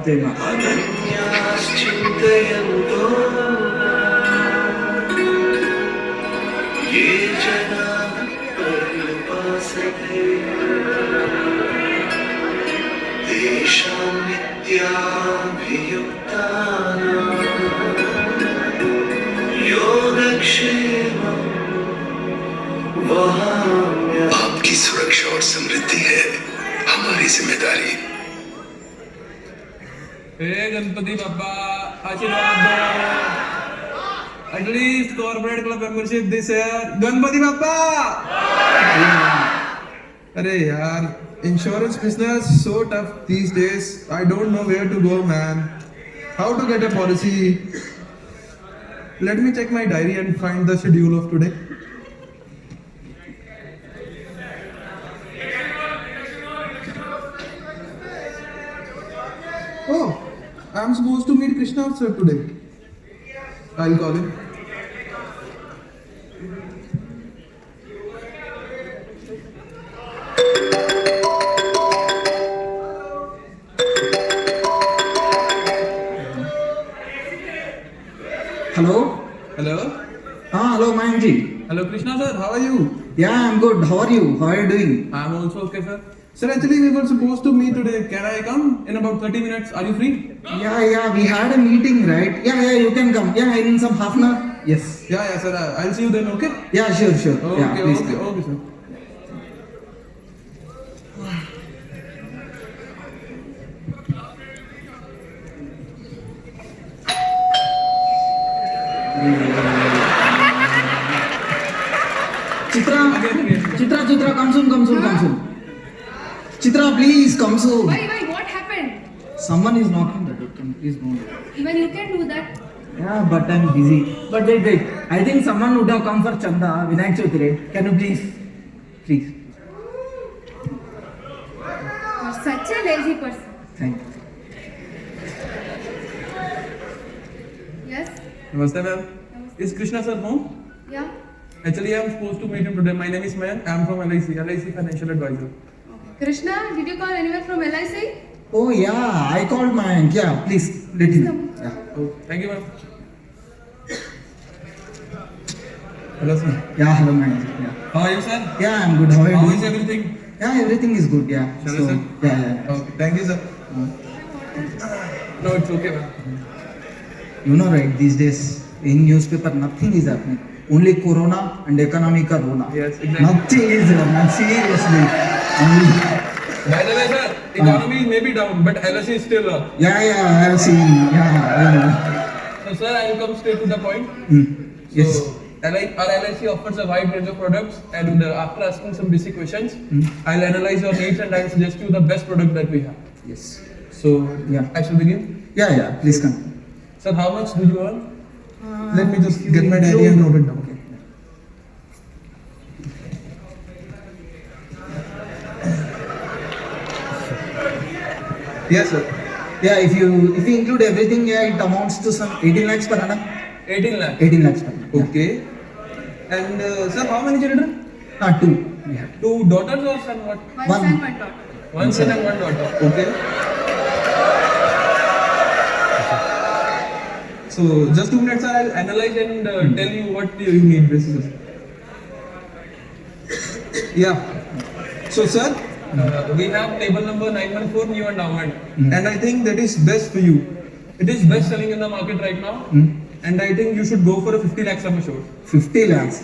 जय माता। आपकी सुरक्षा और समृद्धि है हमारी जिम्मेदारी। हे गणपति बाप्पा आशीर्वाद दो। At least corporate club membership this year. Ganpati Bappa. अरे यार, insurance business so tough these days. I don't know where to go, man. How to get a policy? Let me check my diary and find the schedule of today. Oh, I'm supposed to meet Krishna sir today. I'll call him. Hello. Hello. हाँ hello Mayank ji. Hello Krishna sir, how are you? Yeah I am good, how are you, how are you doing? I'm also okay sir. Sir, actually we were supposed to meet today. Can I come in about 30 minutes? Are you free? Yeah, we had a meeting, right? Yeah, you can come. Yeah, in some half an hour. Yes. Yeah sir. I'll see you then. Okay. Yeah, sure. Yeah, please come. Okay sir. Chitra, Again. Chitra, come soon. Chitra, please come soon. Why? What happened? Someone is knocking the door. Can you please go? Even you can do that. Yeah, but I'm busy. But wait. I think someone would have come for Chanda, Vinayak Chavithi, right? Can you please? You're such a lazy person. Thank you. Yes? Namaste ma'am. Is Krishna sir home? Yeah? Actually I'm supposed to meet him today. My name is Mayank. I'm from LIC Financial Advisor. Okay. Krishna, did you call anyone from LIC? Oh yeah, I called Mayank. Yeah, please let him. Yeah. Oh, thank you ma'am. Hello sir. Yeah, hello Mayank. Yeah. How are you sir? Yeah, I'm good. How are you How doing? is everything? Yeah, everything is good. Yeah. Shall I, So, sir? yeah. Okay, thank you sir. No, it's okay ma'am. You know, right? These days in newspaper, nothing is happening. Only Corona and economic Corona. Yes, exactly. Nothing is happening. Seriously. Only. By the way sir, economy may be down, but LIC is still up. Yeah, I have seen. Yeah, I know. So sir, I will come straight to the point. Yes. So, our LIC offers a wide range of products, and after asking some basic questions, I'll analyze your needs and I'll suggest you the best product that we have. Yes. So, Yeah. I shall begin. Yeah. Please come. Sir, how much do you earn? Let me just get my diary and note it down. Okay. Yes, sir. Yeah, if you include everything, yeah, it amounts to some 18 lakhs per annum. 18 lakhs. 18 lakhs per annum. Yeah. Okay. And sir, how many children? 2. We have. 2 daughters or son? What? One One. son, one daughter. One son and one daughter. Okay. So, just 2 minutes, sir. I'll analyze and tell you what you need, basically. Yeah. So, sir, we have table number 914, new endowment, and I think that is best for you. It is best selling in the market right now, and I think you should go for a 50 lakh sum assured. 50 lakhs.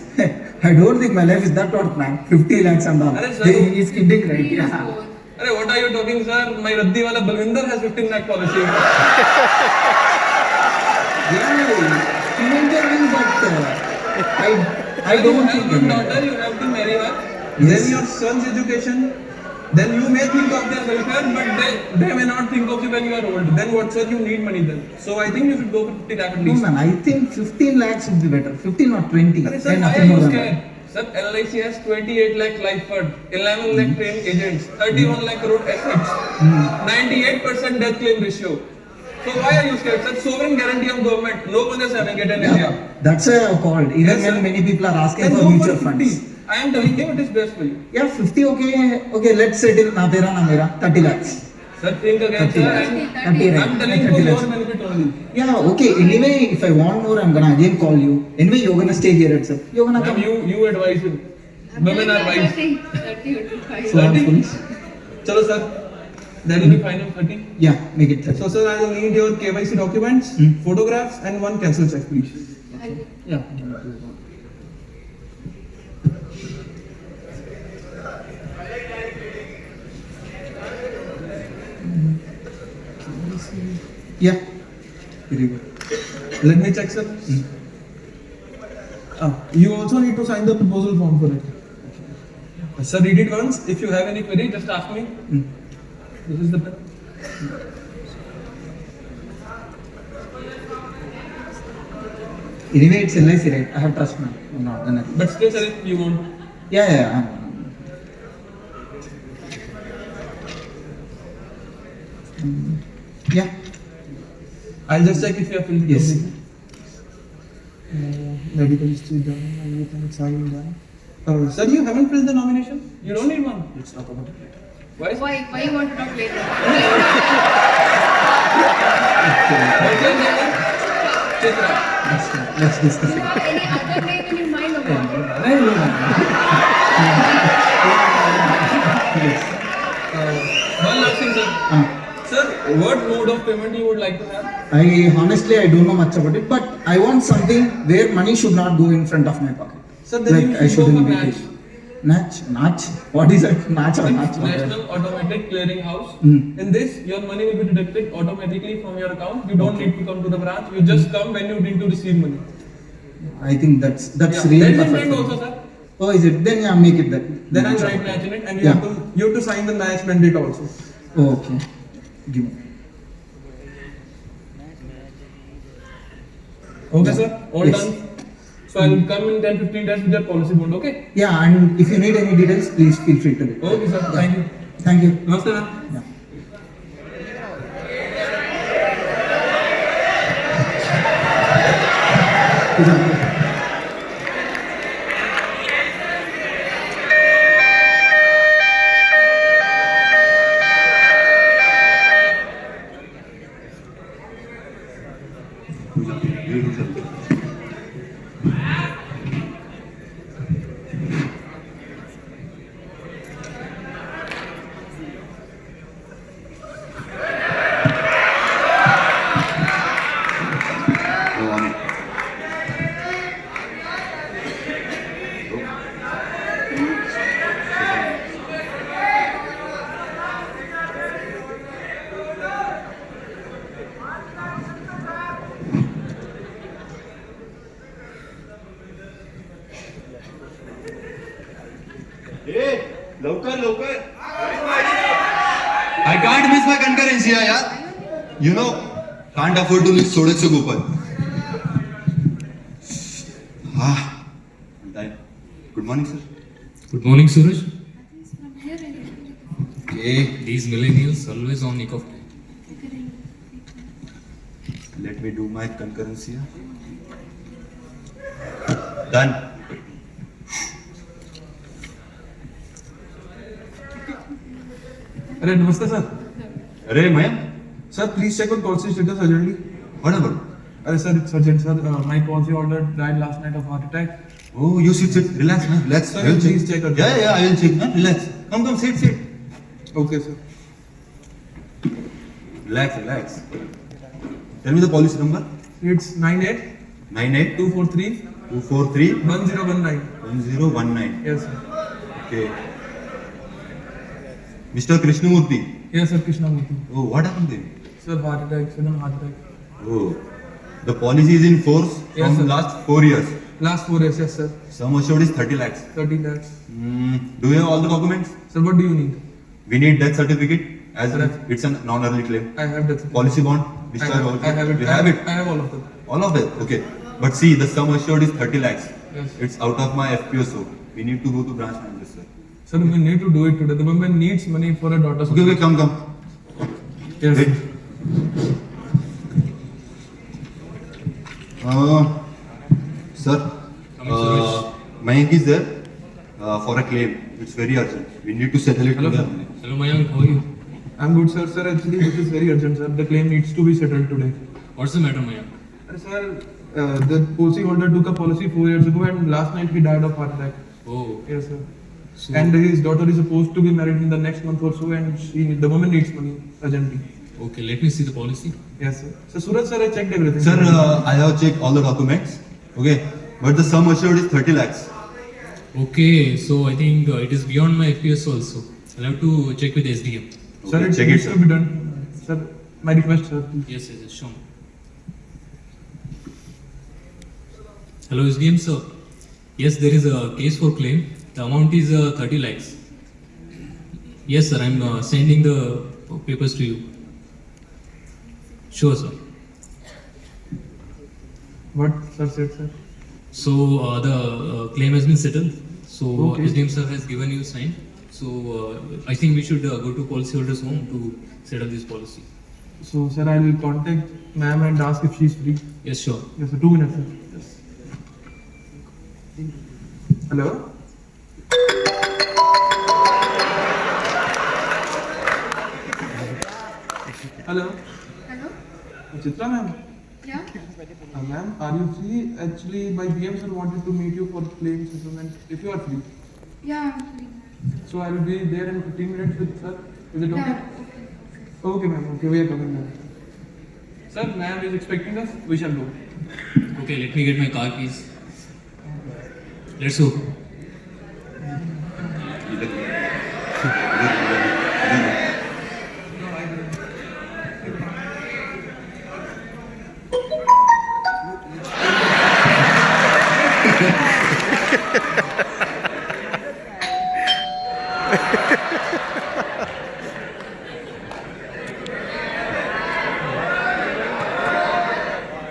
I don't think my life is that worth, man. 50 lakhs and all. Arre, sir. He is kidding, right? Please Yeah. go. Arey, what are you talking, sir? My Raddi wala Balwinder has 15 lakh policy. Yeah, he may be wrong, but I Sir, don't you have think. one daughter, you have to marry her. Yes. Then your son's education. Then you may think of their welfare, but they may not think of you when you are old. Then what, sir? You need money then. So I think you should go for 50 lakh at No, least. man, I think 15 lakhs would be better. 15 or 20. Arey, sir, Yeah, why nothing are more you than scared? Sir, LIC has 28 lakh life fund, 11 lakh trained agents, 31 lakh crore assets, 98% death claim ratio. So why are you scared? Sir, sovereign guarantee of government. No one is having it in that. India. Yeah, that's why I called. Even Yes, when sir. many people are asking Then for go mutual for 50. funds. I am telling you it is best for you. Yeah, 50 okay. Okay, let's settle. Na tera, na mera. 30 lakhs. Sir, think again, sir. 30, right? I'm telling 30 for your lakhs. benefit only. Yeah, okay. Anyway, if I want more, I'm gonna again call you. Anyway, you're gonna stay here itself. You're gonna Ma'am, come. you advise him. Women are wise. 30 would be fine. So I'm 30? foolish. Chalo, sir. That will be final 30. Yeah, make it 30. So, sir, I will need your KYC documents, photographs, and one cancel check, please. Yeah. Yeah. Very good. Let me check, sir. You also need to sign the proposal form for it. Sir, read it once. If you have any query, just ask me. This is the pen. Anyway, it's LIC, right? I have trust now. No, then But still, sir, if you want. yeah. Yeah. I'll just check if you have filled it. Yes. completely. Medical history done, everything signed done. Sir, you haven't filled the nomination? You don't need one. Let's talk about it. Why? Why you want to talk later? What's your name? Chitra. Let's discuss Do you it. have any other name in your mind or what? One last thing, sir. Ah. Sir, what mode of payment you would like to have? I honestly don't know much about it, but I want something where money should not go in front of my pocket. Sir, then Like you I should go shouldn't for be NACH. paid. Natch? What is it? Natch or Natch? National Automatic Clearing House. In this, your money will be deducted automatically from your account. You don't need to come to the branch. You just come when you need to receive money. I think that's Yeah. really There is a perfect. trend for also, me. sir. Oh, is it? Then yeah, make it that. Then I'll Natch write or- match in it, and you Yeah. have to sign the match mandate also. Oh, okay. Give me. Okay, sir. All Yes. done. So I'll come in 10-15 days with your policy bond. Okay. Yeah, and if you need any details, please feel free to. Okay, sir. Thank you. Thank you. Namaste, ma'am. Yeah. लवकर लवकर I can't miss my concurrence here, yaar. You know, can't afford to leave Sodex to Gopal. Good morning, sir. Good morning, Suraj. Okay, These millennials always on nick of time. let me do my concurrence here. Done. Arey, namaste, sir. Arey, Maya, Sir, please check on policy status urgently. what about? Arey, sir, it's urgent, sir. My policy holder died last night of heart attack. Oh, you sit. Relax, man. Relax. Sir, I will please check on- Yeah, I will check. Huh? Relax. Come, sit. Okay, sir. Relax. Tell me the policy number. It's 98 98 243 243 1019. 1019. Yes, sir. Okay. Mr. Krishnamurthy. Yes, sir, Krishnamurthy. Oh, what happened then? Sir, heart attack, sudden heart attack. Oh, the policy is in force Yes, from sir. last 4 years. Last 4 years, yes, sir. Sum assured is 30 lakhs. 30 lakhs. Do you have all the documents? Sir, what do you need? We need death certificate as Correct. it's a non-early claim. I have that. Policy bond, I discharge have, also. I have it. You have it. I have all of them. All of it. Okay. But see, the sum assured is 30 lakhs. Yes. It's out of my FPSO. We need to go to branch manager, sir. Sir, we need to do it today. The woman needs money for her daughter's. Okay, come. Yes. Wait. Sir, Mayank is there for a claim. It's very urgent. We need to settle it Hello, today. Hello, Mayank. How are you? I'm good, sir. Sir, actually, this is very urgent, sir. The claim needs to be settled today. What's the matter, Mayank? Sir, the policy holder took a policy 4 years ago, and last night he died of heart attack. Oh, Yes, sir. so, And his daughter is supposed to be married in the next month or so, and the woman needs money urgently. okay, let me see the policy. Yes, sir. So, Suraj, sir, I checked everything. Sir, I have checked all the documents. Okay, but the sum assured is 30 lakhs. Okay, so I think it is beyond my FPS also. I'll have to check with SDM. Sir, Okay, it check it, needs sir. to be done. Sir, my request, sir. Please. Yes, sure. Hello, SDM sir. Yes, there is a case for claim. The amount is 30 lakhs. Yes, sir, I'm sending the papers to you. Sure, sir. What, sir, said, sir? So the claim has been settled. So Okay. SDM sir has given you sign. So I think we should go to policyholder's home to settle this policy. So, sir, I will contact ma'am and ask if she is free. Yes, sure. Yes, sir. 2 minutes, sir. Yes. Hello? Hello? Hello? Chitra ma'am? Yeah? Ma'am, are you free? Actually, my BM sir wanted to meet you for claim settlement. If you are free. Yeah, I'm free. So, I will be there in 15 minutes with sir. Is it okay? Yeah, okay. Okay, ma'am. Okay, we are coming, ma'am. Sir, ma'am is expecting us. We shall go. Okay, let me get my car keys. Let's go.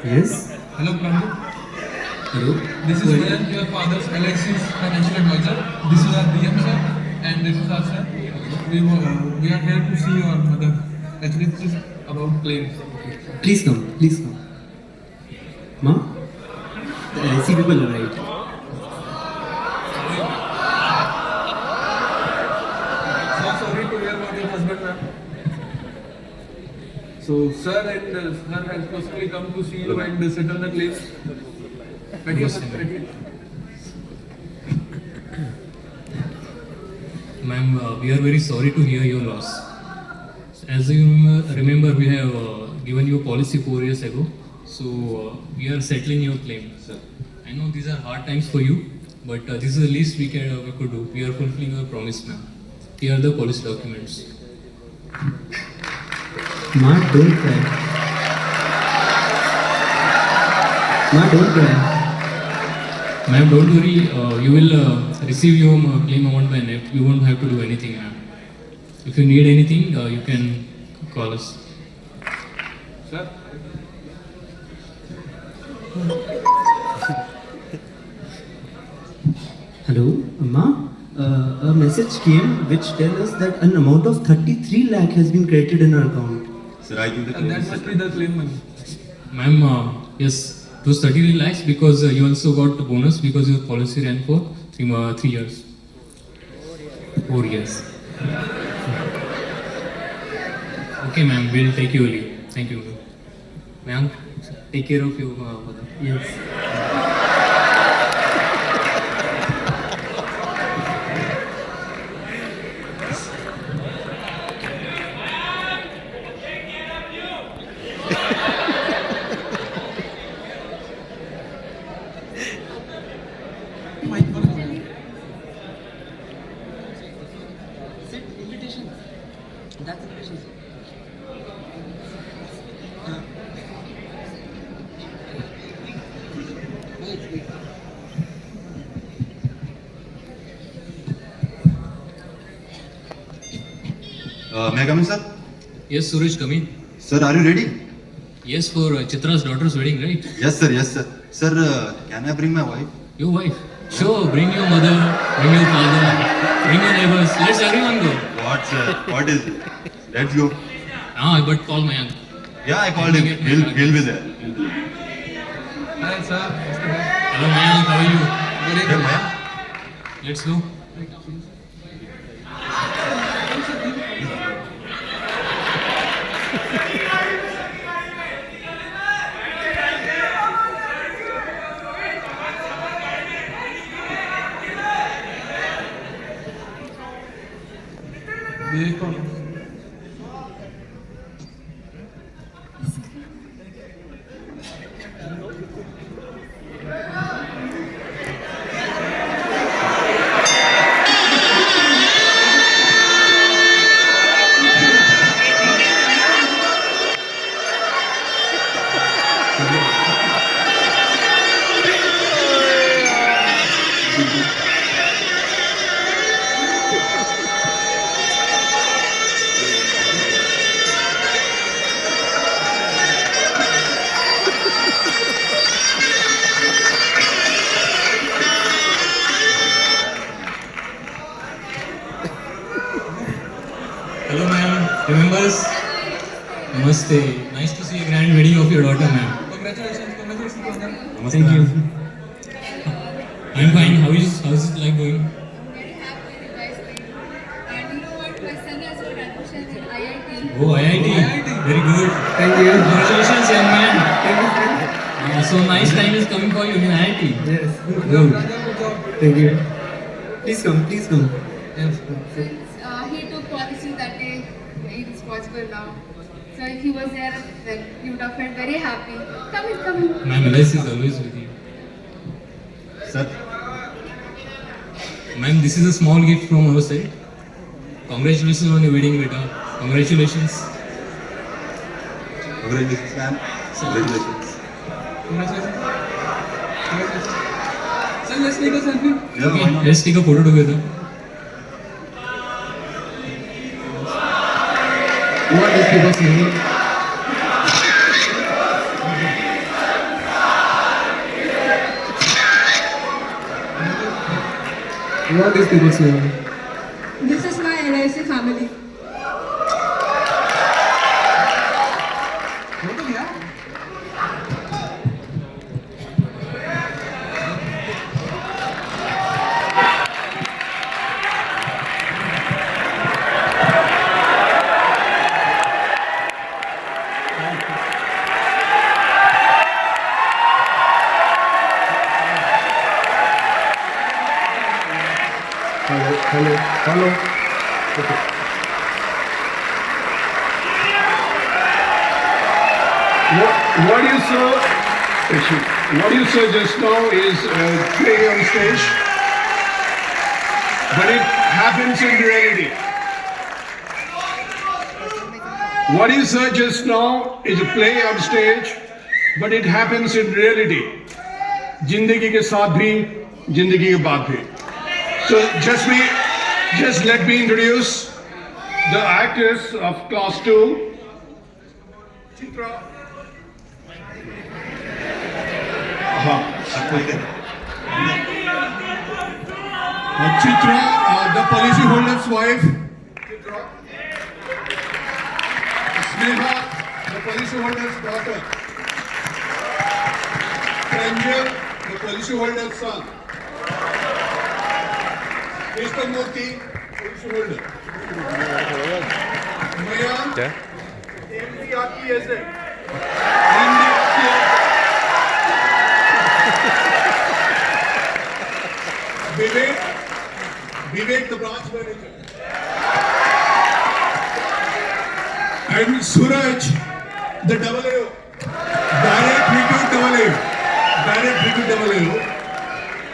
Yes. Hello, Pranju. Hello. This is Mayank, your father's LIC's financial advisor. This is our DM sir, and this is our sir. We are here to see your mother. Actually, this is about claims. Please come, please come. Ma, the LIC people arrived. So sorry to hear about your husband, ma'am. So, sir and sir has personally come to see you and settle the claims. But yes, sir, Ma'am, we are very sorry to hear your loss. As you remember, we have given you a policy 4 years ago. So we are settling your claim. Sir. I know these are hard times for you, but this is the least we could do. We are fulfilling our promise, ma'am. Here are the policy documents. Ma, don't cry. Ma, don't cry. Ma'am, don't worry. You will receive your claim amount by NEFT. You won't have to do anything, ma'am. If you need anything, you can call us. sir. Hello, Ma. A message came which tells us that an amount of 33 lakh has been credited in our account. Sir, I think the And claim that is must be settled. the claim money. Ma'am, yes, it was 33 lakhs because you also got the bonus because your policy ran for 3 years. 4 years. Okay, ma'am, we'll take your leave. Thank you, ma'am. Ma'am, take care of your mother. Yes. May I come in, sir? Yes, Suraj, come in. Sir, are you ready? Yes, for Chitra's daughter's wedding, right? Yes, sir. Yes, sir. Sir, can I bring my wife? Your wife. Sure, bring your mother, bring your father, bring your neighbors. Let's everyone go. What, sir? What is it? Let's go. Ah, but call my uncle. Yeah, I called him. He'll be there. Hi, sir. Mr. Bhatt. Hello, Mayank, how are you? Good Hey, evening. Maya. Let's go. Hello, ma'am. Remembers? Namaste. Nice to see a grand wedding of your daughter, ma'am. Congratulations, brother. Thank you. I'm fine. How is it like going? I'm very happy you guys came. And you know what? My son has got admission in IIT. Oh, IIT. Very good. Thank you. Congratulations, young man. Thank you, friend. So nice time is coming for you in IIT. Yes. Good. Good job. Thank you. Please come, please come. Yes. Since he took policy that day, it is possible now. So if he was there, then he would have felt very happy. Come in, come in. Ma'am, LS is always with you. Sir, Ma'am, this is a small gift from our side. Congratulations on your wedding, beta. Congratulations. congratulations, ma'am. Congratulations. Congratulations. Sir, let's take a selfie. Yeah, why Okay, not? let's take a photo together. What is people's name? What is people's name? This is my LIC family. Hello. Okay. What you saw just now is playing on stage, but it happens in reality. What you saw just now is a play on stage, but it happens in reality. जिंदगी के साथ भी, जिंदगी के बाद भी. So just let me introduce the actors of class 2. Chitra. Chitra, the policy holder's wife. Chitra. Sneha, the policy holder's daughter. Pranjal, the policy holder's son. Mr. Murthy, policy holder. Mayank, MDRPSA. Vivek, the branch manager. And Suraj, the AO. Direct recruit AO.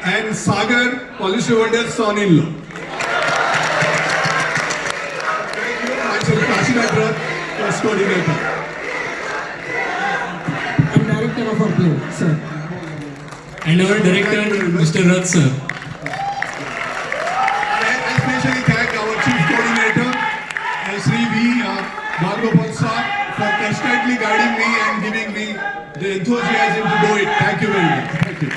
And Sagar, policy holder's son-in-law. Thank you. Myself, Kashi Nagrat, class coordinator. I'm director of our play, sir. And our director, Mr. Rath, sir. And I especially thank our chief coordinator, Sri V. Bhargopal sir, for constantly guiding me and giving me the enthusiasm to do it. Thank you very much. Thank you.